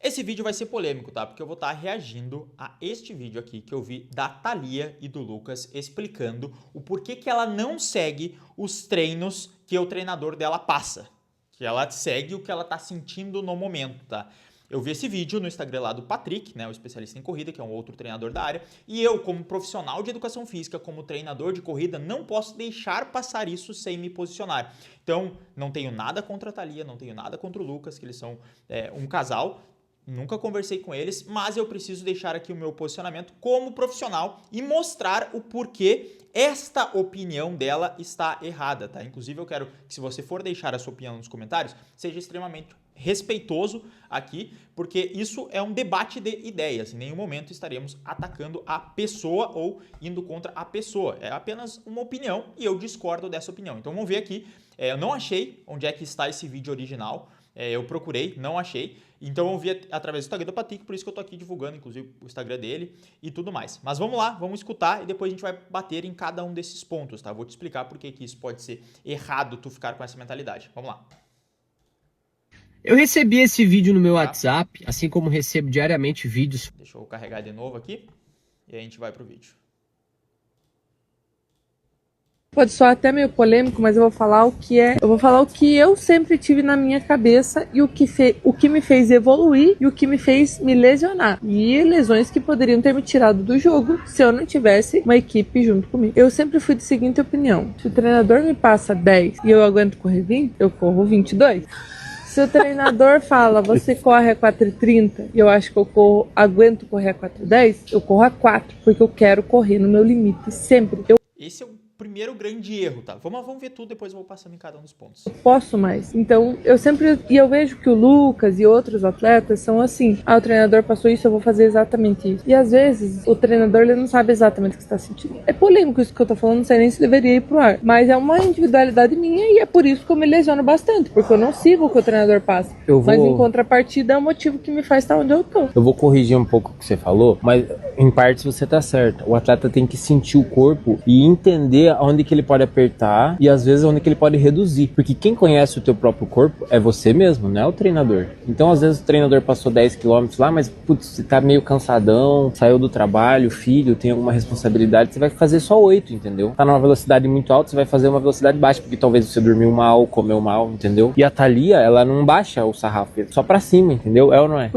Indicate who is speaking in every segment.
Speaker 1: Esse vídeo vai ser polêmico, tá? Porque eu vou estar reagindo a este vídeo aqui que eu vi da Thalia e do Lucas explicando o porquê que ela não segue os treinos que o treinador dela passa. Que ela segue o que ela tá sentindo no momento, tá? Eu vi esse vídeo no Instagram lá do Patrick, né, o especialista em corrida, que é um outro treinador da área, e eu, como profissional de educação física, como treinador de corrida, não posso deixar passar isso sem me posicionar. Então, não tenho nada contra a Thalia, não tenho nada contra o Lucas, que eles são um casal. Nunca conversei com eles, mas eu preciso deixar aqui o meu posicionamento como profissional e mostrar o porquê esta opinião dela está errada, tá? Inclusive eu quero que, se você for deixar a sua opinião nos comentários, seja extremamente respeitoso aqui, porque isso é um debate de ideias. Em nenhum momento estaremos atacando a pessoa ou indo contra a pessoa. É apenas uma opinião e eu discordo dessa opinião. Então vamos ver aqui. Eu não achei onde é que está esse vídeo original. Eu procurei, não achei. Então eu vi através do Instagram do Patrick, por isso que eu tô aqui divulgando, inclusive, o Instagram dele e tudo mais. Mas vamos lá, vamos escutar e depois a gente vai bater em cada um desses pontos, tá? Vou te explicar por que isso pode ser errado tu ficar com essa mentalidade. Vamos lá.
Speaker 2: Eu recebi esse vídeo no meu
Speaker 1: Tá?
Speaker 2: WhatsApp, assim como recebo diariamente vídeos.
Speaker 1: Deixa eu carregar de novo aqui e a gente vai pro vídeo.
Speaker 3: Pode soar até meio polêmico, mas eu vou falar o que eu sempre tive na minha cabeça e o que me fez evoluir e o que me fez me lesionar. E lesões que poderiam ter me tirado do jogo se eu não tivesse uma equipe junto comigo. Eu sempre fui da seguinte opinião: se o treinador me passa 10 e eu aguento correr 20, eu corro 22. Se o treinador fala, você corre a 4,30 e eu acho que eu aguento correr a 4,10, eu corro a 4, porque eu quero correr no meu limite sempre.
Speaker 1: Esse é o primeiro grande erro, tá? Vamos ver tudo, depois eu vou passando em cada um dos pontos.
Speaker 3: Eu posso mais. Então, eu vejo que o Lucas e outros atletas são assim: o treinador passou isso, eu vou fazer exatamente isso. E às vezes, o treinador ele não sabe exatamente o que está sentindo. É polêmico isso que eu tô falando, não sei nem se deveria ir pro ar. Mas é uma individualidade minha e é por isso que eu me lesiono bastante, porque eu não sigo o que o treinador passa. Mas em contrapartida, é o motivo que me faz estar onde eu tô.
Speaker 4: Eu vou corrigir um pouco o que você falou, mas em partes você tá certo. O atleta tem que sentir o corpo e entender onde que ele pode apertar e às vezes onde que ele pode reduzir. Porque quem conhece o teu próprio corpo é você mesmo, não é o treinador. Então às vezes o treinador passou 10 km lá, mas putz, você tá meio cansadão, saiu do trabalho, filho, tem alguma responsabilidade, você vai fazer só 8, entendeu? Tá numa velocidade muito alta, você vai fazer uma velocidade baixa, porque talvez você dormiu mal, comeu mal, entendeu? E a Thalia, ela não baixa o sarrafo, só pra cima, entendeu? É ou não é?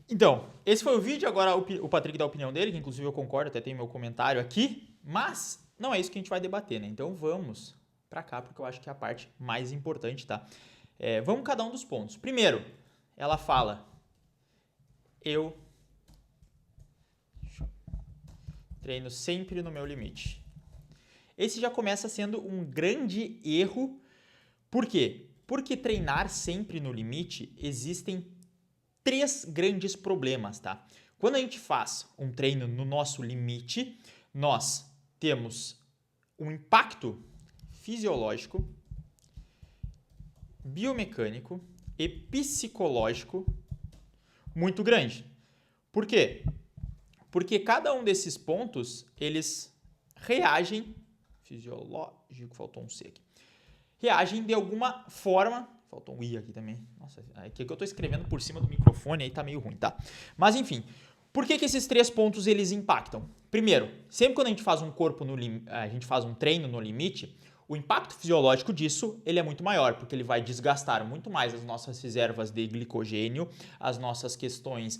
Speaker 1: Então, esse foi o vídeo. Agora o Patrick dá a opinião dele, que inclusive eu concordo, até tem meu comentário aqui, mas não é isso que a gente vai debater, né? Então vamos pra cá, porque eu acho que é a parte mais importante, tá? Vamos cada um dos pontos. Primeiro, ela fala: eu treino sempre no meu limite. Esse já começa sendo um grande erro. Por quê? Porque treinar sempre no limite, existem 3 grandes problemas, tá? Quando a gente faz um treino no nosso limite, nós temos um impacto fisiológico, biomecânico e psicológico muito grande. Por quê? Porque cada um desses pontos, eles reagem, fisiológico, faltou um C aqui, reagem de alguma forma. Faltou um I aqui também. Nossa, aqui é que eu tô escrevendo por cima do microfone, aí tá meio ruim, tá? Mas enfim, por que esses 3 pontos eles impactam? Primeiro, sempre quando a gente faz a gente faz um treino no limite, o impacto fisiológico disso ele é muito maior, porque ele vai desgastar muito mais as nossas reservas de glicogênio, as nossas questões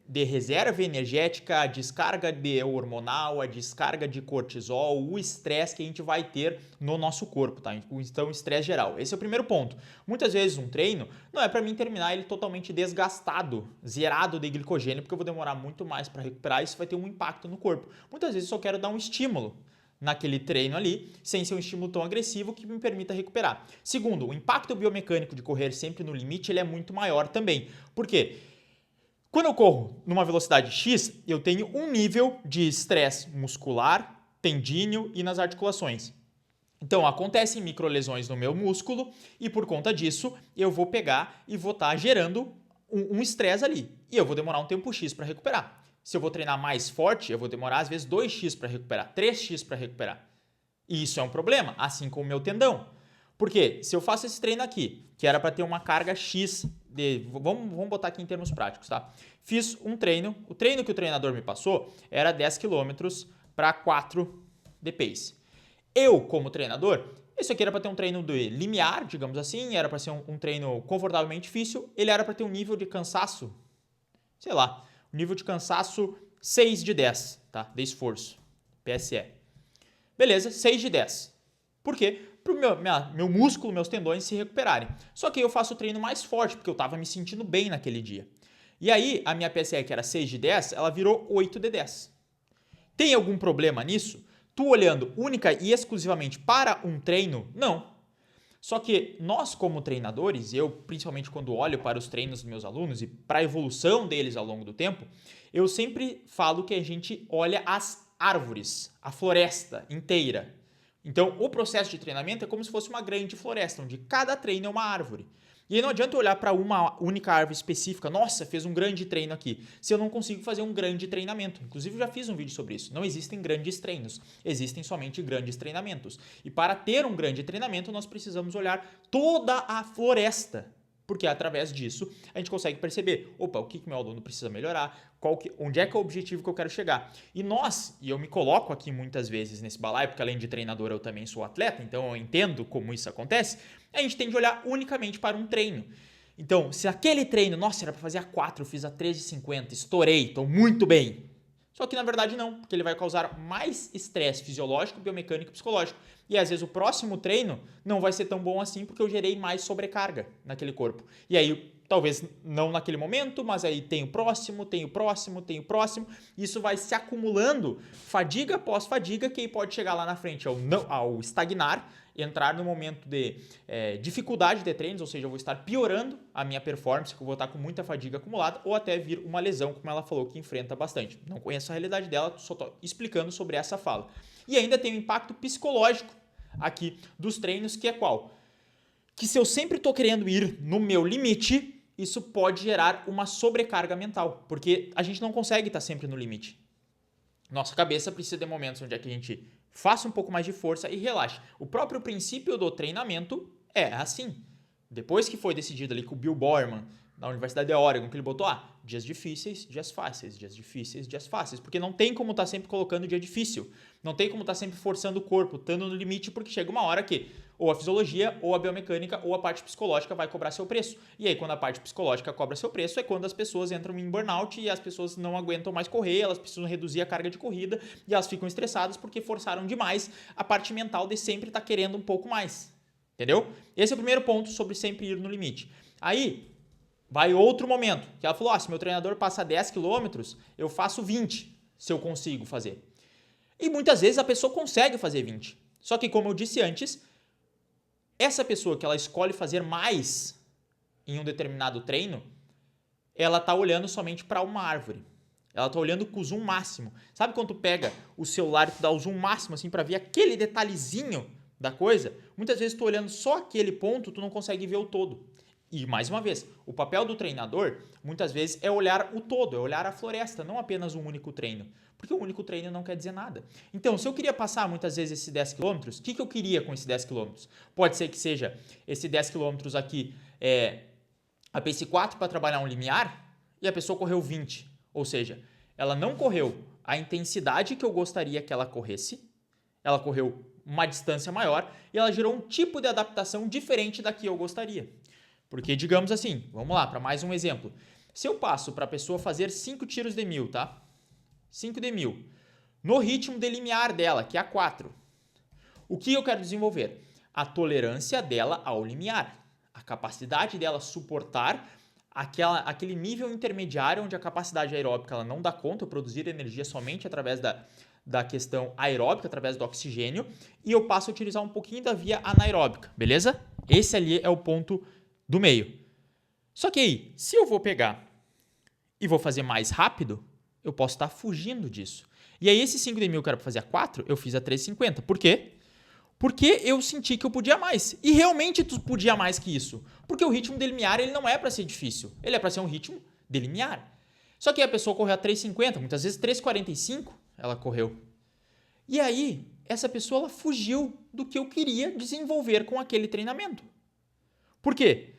Speaker 1: de reserva energética, a descarga de hormonal, a descarga de cortisol, o estresse que a gente vai ter no nosso corpo, tá? Então, estresse geral. Esse é o primeiro ponto. Muitas vezes um treino não é para mim terminar ele totalmente desgastado, zerado de glicogênio, porque eu vou demorar muito mais para recuperar e isso vai ter um impacto no corpo. Muitas vezes eu só quero dar um estímulo naquele treino ali, sem ser um estímulo tão agressivo que me permita recuperar. Segundo, o impacto biomecânico de correr sempre no limite, ele é muito maior também. Por quê? Quando eu corro numa velocidade X, eu tenho um nível de estresse muscular, tendíneo e nas articulações. Então, acontecem microlesões no meu músculo e por conta disso, eu vou pegar e vou estar gerando um estresse ali. E eu vou demorar um tempo X para recuperar. Se eu vou treinar mais forte, eu vou demorar às vezes 2x para recuperar, 3x para recuperar. E isso é um problema, assim como o meu tendão. Por quê? Se eu faço esse treino aqui, que era para ter uma carga X, vamos botar aqui em termos práticos, tá? Fiz um treino, o treino que o treinador me passou era 10 km para 4 de pace. Eu, como treinador, isso aqui era para ter um treino de limiar, digamos assim, era para ser um treino confortavelmente difícil, ele era para ter um nível de cansaço, sei lá, um nível de cansaço 6 de 10, tá? De esforço, PSE. Beleza, 6 de 10. Por quê? Para o meu músculo, meus tendões se recuperarem. Só que eu faço o treino mais forte, porque eu estava me sentindo bem naquele dia. E aí, a minha PSE, que era 6 de 10, ela virou 8 de 10. Tem algum problema nisso? Tu olhando única e exclusivamente para um treino? Não. Só que nós, como treinadores, eu principalmente quando olho para os treinos dos meus alunos e para a evolução deles ao longo do tempo, eu sempre falo que a gente olha as árvores, a floresta inteira. Então, o processo de treinamento é como se fosse uma grande floresta, onde cada treino é uma árvore. E aí não adianta eu olhar para uma única árvore específica, nossa, fez um grande treino aqui, se eu não consigo fazer um grande treinamento. Inclusive, eu já fiz um vídeo sobre isso. Não existem grandes treinos, existem somente grandes treinamentos. E para ter um grande treinamento, nós precisamos olhar toda a floresta. Porque através disso a gente consegue perceber, opa, o que meu aluno precisa melhorar, onde é que é o objetivo que eu quero chegar. E eu me coloco aqui muitas vezes nesse balaio, porque além de treinador eu também sou atleta, então eu entendo como isso acontece, a gente tem de olhar unicamente para um treino. Então, se aquele treino, nossa, era para fazer a 4, eu fiz a 13,50, estourei, estou muito bem. Só que na verdade não, porque ele vai causar mais estresse fisiológico, biomecânico e psicológico. E às vezes o próximo treino não vai ser tão bom assim porque eu gerei mais sobrecarga naquele corpo. E aí, talvez não naquele momento, mas aí tem o próximo, tem o próximo, tem o próximo. Isso vai se acumulando, fadiga após fadiga, que aí pode chegar lá na frente ao estagnar, entrar no momento de dificuldade de treinos, ou seja, eu vou estar piorando a minha performance, que eu vou estar com muita fadiga acumulada, ou até vir uma lesão, como ela falou, que enfrenta bastante. Não conheço a realidade dela, só estou explicando sobre essa fala. E ainda tem o impacto psicológico aqui dos treinos, que é qual? Que se eu sempre estou querendo ir no meu limite, isso pode gerar uma sobrecarga mental, porque a gente não consegue estar sempre no limite. Nossa cabeça precisa de momentos onde é que a gente faça um pouco mais de força e relaxe. O próprio princípio do treinamento é assim. Depois que foi decidido ali com o Bill Bowerman, na Universidade de Oregon, que ele botou, dias difíceis, dias fáceis, dias difíceis, dias fáceis. Porque não tem como estar sempre colocando dia difícil. Não tem como estar sempre forçando o corpo, estando no limite, porque chega uma hora que ou a fisiologia, ou a biomecânica, ou a parte psicológica vai cobrar seu preço. E aí, quando a parte psicológica cobra seu preço, é quando as pessoas entram em burnout e as pessoas não aguentam mais correr, elas precisam reduzir a carga de corrida e elas ficam estressadas porque forçaram demais a parte mental de sempre estar querendo um pouco mais. Entendeu? Esse é o primeiro ponto sobre sempre ir no limite. Aí, vai outro momento, que ela falou, se meu treinador passa 10 km, eu faço 20, se eu consigo fazer. E muitas vezes a pessoa consegue fazer 20. Só que, como eu disse antes, essa pessoa que ela escolhe fazer mais em um determinado treino, ela está olhando somente para uma árvore. Ela está olhando com o zoom máximo. Sabe quando tu pega o celular e tu dá o zoom máximo assim para ver aquele detalhezinho da coisa? Muitas vezes tu olhando só aquele ponto, tu não consegue ver o todo. E, mais uma vez, o papel do treinador, muitas vezes, é olhar o todo, é olhar a floresta, não apenas um único treino. Porque um único treino não quer dizer nada. Então, se eu queria passar, muitas vezes, esses 10 km, o que eu queria com esses 10 km? Pode ser que seja esse 10 km aqui, a pace 4 para trabalhar um limiar, e a pessoa correu 20. Ou seja, ela não correu a intensidade que eu gostaria que ela corresse, ela correu uma distância maior, e ela gerou um tipo de adaptação diferente da que eu gostaria. Porque, digamos assim, vamos lá, para mais um exemplo. Se eu passo para a pessoa fazer 5 tiros de 1000, tá? 5 de 1000. No ritmo de limiar dela, que é a 4. O que eu quero desenvolver? A tolerância dela ao limiar. A capacidade dela suportar aquele nível intermediário onde a capacidade aeróbica ela não dá conta, produzir energia somente através da questão aeróbica, através do oxigênio. E eu passo a utilizar um pouquinho da via anaeróbica, beleza? Esse ali é o ponto do meio. Só que aí, se eu vou pegar e vou fazer mais rápido, eu posso estar fugindo disso. E aí, esse 5 de 1000 que era para fazer a 4, eu fiz a 3,50. Por quê? Porque eu senti que eu podia mais. E realmente tu podia mais que isso. Porque o ritmo de limiar, ele não é para ser difícil. Ele é para ser um ritmo de limiar. Só que a pessoa correu a 3,50, muitas vezes 3,45 ela correu. E aí, essa pessoa ela fugiu do que eu queria desenvolver com aquele treinamento. Por quê?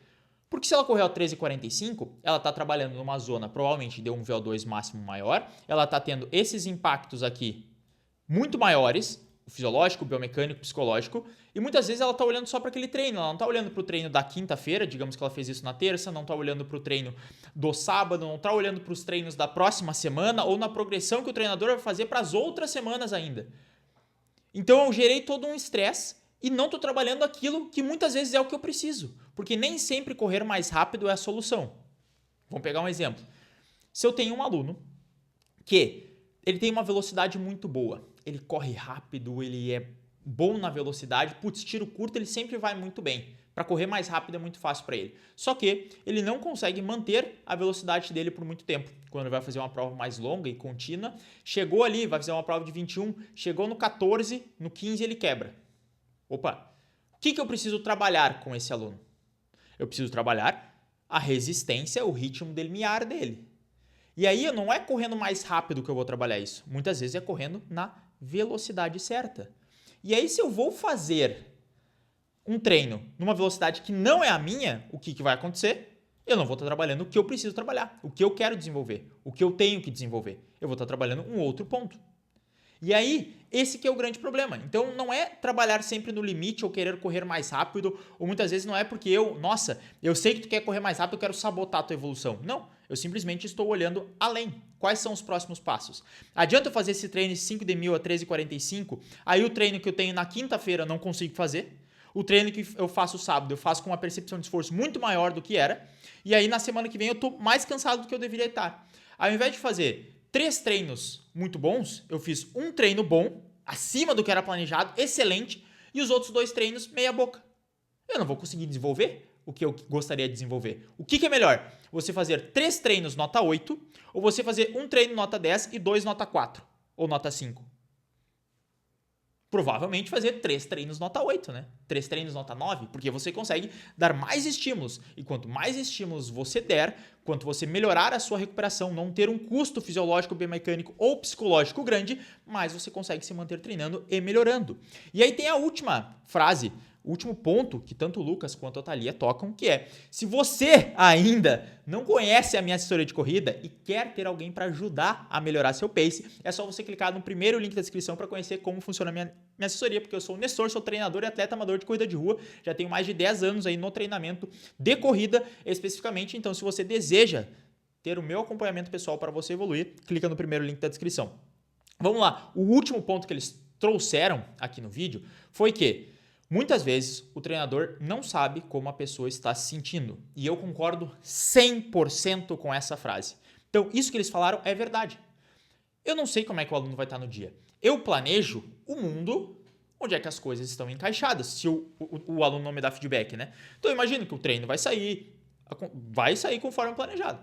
Speaker 1: Porque se ela correu a 13,45, ela está trabalhando numa zona provavelmente de um VO2 máximo maior, ela está tendo esses impactos aqui muito maiores, o fisiológico, o biomecânico, o psicológico, e muitas vezes ela está olhando só para aquele treino, ela não está olhando para o treino da quinta-feira, digamos que ela fez isso na terça, não está olhando para o treino do sábado, não está olhando para os treinos da próxima semana ou na progressão que o treinador vai fazer para as outras semanas ainda. Então eu gerei todo um estresse e não estou trabalhando aquilo que muitas vezes é o que eu preciso, porque nem sempre correr mais rápido é a solução. Vamos pegar um exemplo. Se eu tenho um aluno que ele tem uma velocidade muito boa, ele corre rápido, ele é bom na velocidade, tiro curto, ele sempre vai muito bem. Para correr mais rápido é muito fácil para ele. Só que ele não consegue manter a velocidade dele por muito tempo. Quando ele vai fazer uma prova mais longa e contínua, chegou ali, vai fazer uma prova de 21, chegou no 14, no 15 ele quebra. Opa, o que eu preciso trabalhar com esse aluno? Eu preciso trabalhar a resistência, o ritmo de limiar dele. E aí não é correndo mais rápido que eu vou trabalhar isso. Muitas vezes é correndo na velocidade certa. E aí se eu vou fazer um treino numa velocidade que não é a minha, o que vai acontecer? Eu não vou estar trabalhando o que eu preciso trabalhar, o que eu quero desenvolver, o que eu tenho que desenvolver. Eu vou estar trabalhando um outro ponto. E aí, esse que é o grande problema. Então, não é trabalhar sempre no limite ou querer correr mais rápido, ou muitas vezes não é porque eu sei que tu quer correr mais rápido, eu quero sabotar a tua evolução. Não, eu simplesmente estou olhando além. Quais são os próximos passos? Adianta eu fazer esse treino de 5 de 1000 a 13,45, aí o treino que eu tenho na quinta-feira eu não consigo fazer, o treino que eu faço sábado eu faço com uma percepção de esforço muito maior do que era, e aí na semana que vem eu estou mais cansado do que eu deveria estar. Ao invés de fazer 3 treinos muito bons, eu fiz um treino bom, acima do que era planejado, excelente, e os outros 2 treinos meia boca. Eu não vou conseguir desenvolver o que eu gostaria de desenvolver. O que é melhor? Você fazer 3 treinos nota 8, ou você fazer um treino nota 10 e 2 nota 4, ou nota 5? Provavelmente fazer 3 treinos nota 8, né? 3 treinos nota 9, porque você consegue dar mais estímulos. E quanto mais estímulos você der, quanto você melhorar a sua recuperação, não ter um custo fisiológico, biomecânico ou psicológico grande, mais você consegue se manter treinando e melhorando. E aí tem a última frase, o último ponto que tanto o Lucas quanto a Thalia tocam, que é: se você ainda não conhece a minha assessoria de corrida e quer ter alguém para ajudar a melhorar seu pace, é só você clicar no primeiro link da descrição para conhecer como funciona a minha assessoria, porque eu sou o Nestor, sou treinador e atleta amador de corrida de rua, já tenho mais de 10 anos aí no treinamento de corrida especificamente, então se você deseja ter o meu acompanhamento pessoal para você evoluir, clica no primeiro link da descrição. Vamos lá, o último ponto que eles trouxeram aqui no vídeo foi que muitas vezes o treinador não sabe como a pessoa está se sentindo. E eu concordo 100% com essa frase. Então, isso que eles falaram é verdade. Eu não sei como é que o aluno vai estar no dia. Eu planejo o mundo onde é que as coisas estão encaixadas, se o aluno não me dá feedback, né? Então, eu imagino que o treino vai sair conforme planejado.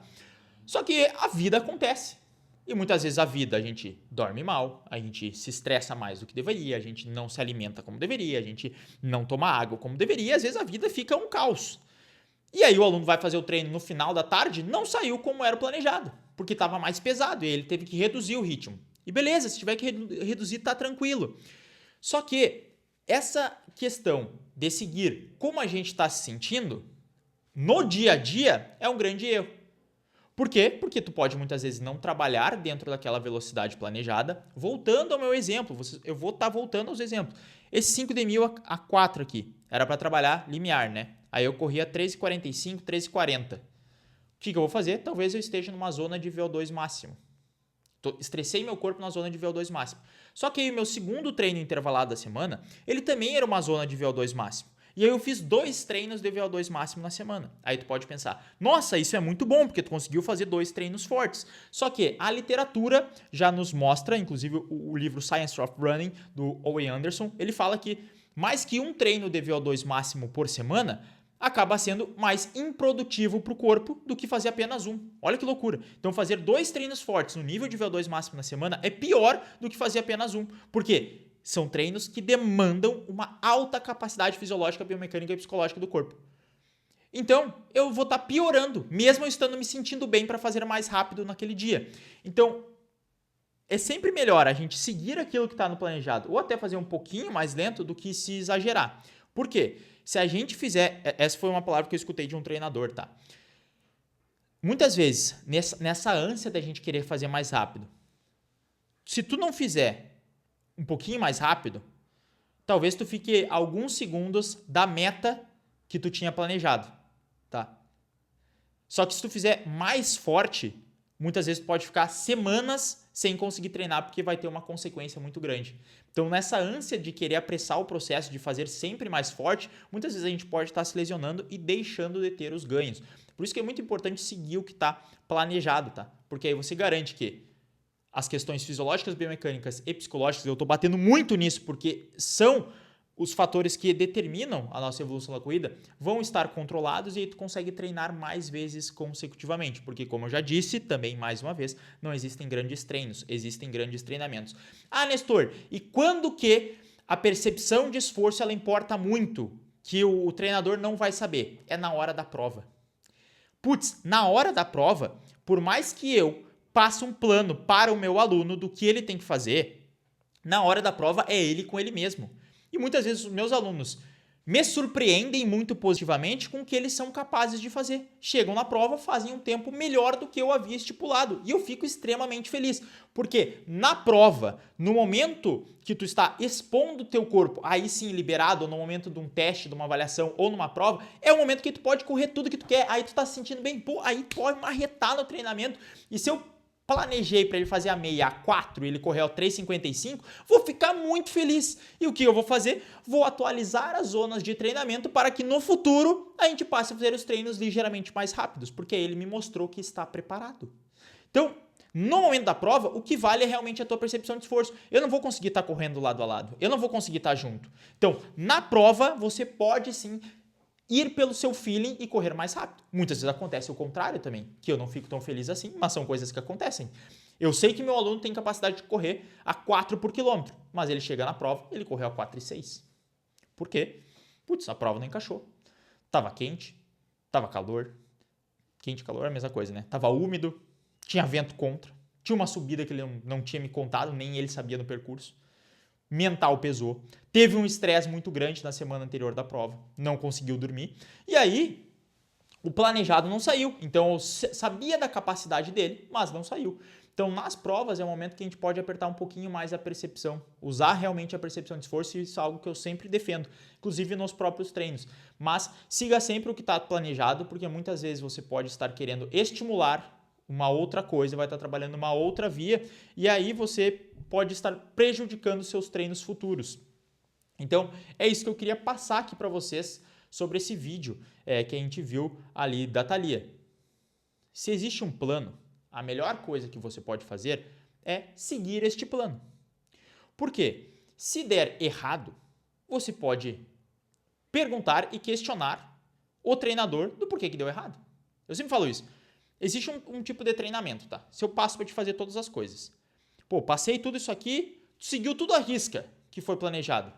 Speaker 1: Só que a vida acontece. E muitas vezes a vida a gente dorme mal, a gente se estressa mais do que deveria, a gente não se alimenta como deveria, a gente não toma água como deveria, e às vezes a vida fica um caos. E aí o aluno vai fazer o treino no final da tarde, não saiu como era planejado, porque estava mais pesado e ele teve que reduzir o ritmo. E beleza, se tiver que reduzir, tá tranquilo. Só que essa questão de seguir como a gente está se sentindo, no dia a dia, é um grande erro. Por quê? Porque tu pode muitas vezes não trabalhar dentro daquela velocidade planejada. Voltando ao meu exemplo, eu vou estar voltando aos exemplos. Esse 5 de 1000 a 4 aqui, era para trabalhar limiar, né? Aí eu corria 13,45, 13,40. O que eu vou fazer? Talvez eu esteja numa zona de VO2 máximo. Estressei meu corpo na zona de VO2 máximo. Só que aí o meu segundo treino intervalado da semana, ele também era uma zona de VO2 máximo. E aí eu fiz 2 treinos de VO2 máximo na semana. Aí tu pode pensar, nossa, isso é muito bom, porque tu conseguiu fazer 2 treinos fortes. Só que a literatura já nos mostra, inclusive o livro Science of Running, do Owen Anderson, ele fala que mais que um treino de VO2 máximo por semana acaba sendo mais improdutivo para o corpo do que fazer apenas um. Olha que loucura. Então fazer 2 treinos fortes no nível de VO2 máximo na semana é pior do que fazer apenas um. Por quê? São treinos que demandam uma alta capacidade fisiológica, biomecânica e psicológica do corpo. Então, eu vou estar piorando, mesmo eu estando me sentindo bem para fazer mais rápido naquele dia. Então, é sempre melhor a gente seguir aquilo que está no planejado ou até fazer um pouquinho mais lento do que se exagerar. Por quê? Se a gente fizer... Essa foi uma palavra que eu escutei de um treinador, tá? Muitas vezes, nessa ânsia da gente querer fazer mais rápido, se tu não fizer um pouquinho mais rápido, talvez tu fique alguns segundos da meta que tu tinha planejado, tá? Só que se tu fizer mais forte, muitas vezes tu pode ficar semanas sem conseguir treinar porque vai ter uma consequência muito grande. Então, nessa ânsia de querer apressar o processo, de fazer sempre mais forte, muitas vezes a gente pode estar se lesionando e deixando de ter os ganhos. Por isso que é muito importante seguir o que está planejado, tá? Porque aí você garante que as questões fisiológicas, biomecânicas e psicológicas, eu estou batendo muito nisso porque são os fatores que determinam a nossa evolução da corrida, vão estar controlados e aí tu consegue treinar mais vezes consecutivamente, porque como eu já disse, também mais uma vez, não existem grandes treinos, existem grandes treinamentos. Ah, Nestor, e quando que a percepção de esforço ela importa muito, que o treinador não vai saber? É na hora da prova. Putz, na hora da prova, por mais que eu passe um plano para o meu aluno do que ele tem que fazer, na hora da prova é ele com ele mesmo. E muitas vezes os meus alunos me surpreendem muito positivamente com o que eles são capazes de fazer. Chegam na prova, fazem um tempo melhor do que eu havia estipulado. E eu fico extremamente feliz. Porque na prova, no momento que tu está expondo o teu corpo, aí sim liberado, ou no momento de um teste, de uma avaliação ou numa prova, é o momento que tu pode correr tudo que tu quer. Aí tu tá se sentindo bem, pô, aí tu pode marretar no treinamento. E se eu planejei para ele fazer a meia a 4 e ele correu a 3,55, vou ficar muito feliz. E o que eu vou fazer? Vou atualizar as zonas de treinamento para que no futuro a gente passe a fazer os treinos ligeiramente mais rápidos, porque ele me mostrou que está preparado. Então, no momento da prova, o que vale é realmente a tua percepção de esforço. Eu não vou conseguir estar correndo lado a lado, eu não vou conseguir estar junto. Então, na prova, você pode sim ir pelo seu feeling e correr mais rápido. Muitas vezes acontece o contrário também, que eu não fico tão feliz assim, mas são coisas que acontecem. Eu sei que meu aluno tem capacidade de correr a 4 por quilômetro, mas ele chega na prova, ele correu a 4,6. Por quê? Putz, a prova não encaixou. Tava quente, tava calor. Quente e calor é a mesma coisa, né? Tava úmido, tinha vento contra, tinha uma subida que ele não tinha me contado, nem ele sabia no percurso. Mental pesou, teve um estresse muito grande na semana anterior da prova, não conseguiu dormir, e aí o planejado não saiu. Então eu sabia da capacidade dele, mas não saiu. Então nas provas é o momento que a gente pode apertar um pouquinho mais a percepção, usar realmente a percepção de esforço, e isso é algo que eu sempre defendo, inclusive nos próprios treinos. Mas siga sempre o que está planejado, porque muitas vezes você pode estar querendo estimular uma outra coisa, vai estar trabalhando uma outra via, e aí você pode estar prejudicando seus treinos futuros. Então, é isso que eu queria passar aqui para vocês sobre esse vídeo que a gente viu ali da Thalia. Se existe um plano, a melhor coisa que você pode fazer é seguir este plano. Por quê? Se der errado, você pode perguntar e questionar o treinador do porquê que deu errado. Eu sempre falo isso. Existe um tipo de treinamento, tá? Se eu passo para te fazer todas as coisas. Pô, passei tudo isso aqui, seguiu tudo à risca que foi planejado.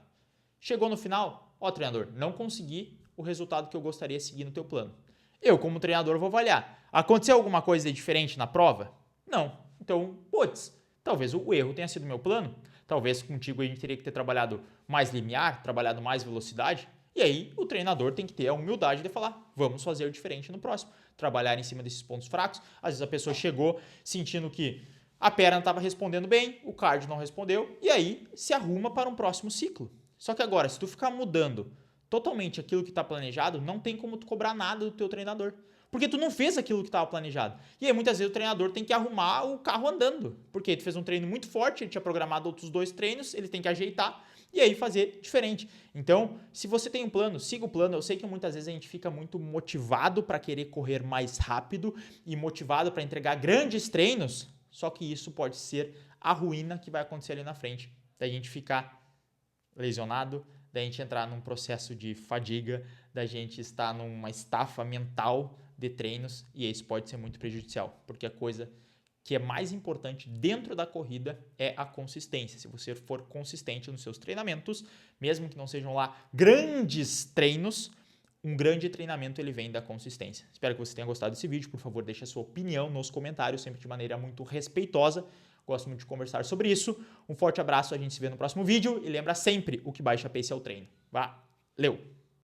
Speaker 1: Chegou no final, treinador, não consegui o resultado que eu gostaria de seguir no teu plano. Eu, como treinador, vou avaliar. Aconteceu alguma coisa diferente na prova? Não. Então, putz, talvez o erro tenha sido meu plano. Talvez contigo a gente teria que ter trabalhado mais limiar, trabalhado mais velocidade. E aí o treinador tem que ter a humildade de falar, vamos fazer diferente no próximo. Trabalhar em cima desses pontos fracos. Às vezes a pessoa chegou sentindo que a perna estava respondendo bem, o cardio não respondeu, e aí se arruma para um próximo ciclo. Só que agora, se tu ficar mudando totalmente aquilo que está planejado, não tem como tu cobrar nada do teu treinador. Porque tu não fez aquilo que estava planejado. E aí muitas vezes o treinador tem que arrumar o carro andando. Porque tu fez um treino muito forte, ele tinha programado outros 2 treinos, ele tem que ajeitar e aí fazer diferente. Então, se você tem um plano, siga o plano. Eu sei que muitas vezes a gente fica muito motivado para querer correr mais rápido e motivado para entregar grandes treinos, só que isso pode ser a ruína que vai acontecer ali na frente. Da gente ficar lesionado, da gente entrar num processo de fadiga, da gente estar numa estafa mental de treinos, e isso pode ser muito prejudicial, porque a coisa que é mais importante dentro da corrida é a consistência. Se você for consistente nos seus treinamentos, mesmo que não sejam lá grandes treinos, um grande treinamento ele vem da consistência. Espero que você tenha gostado desse vídeo. Por favor, deixe a sua opinião nos comentários, sempre de maneira muito respeitosa. gosto muito de conversar sobre isso. Um forte abraço, a gente se vê no próximo vídeo e lembra sempre, o que baixa pace é o treino. Valeu!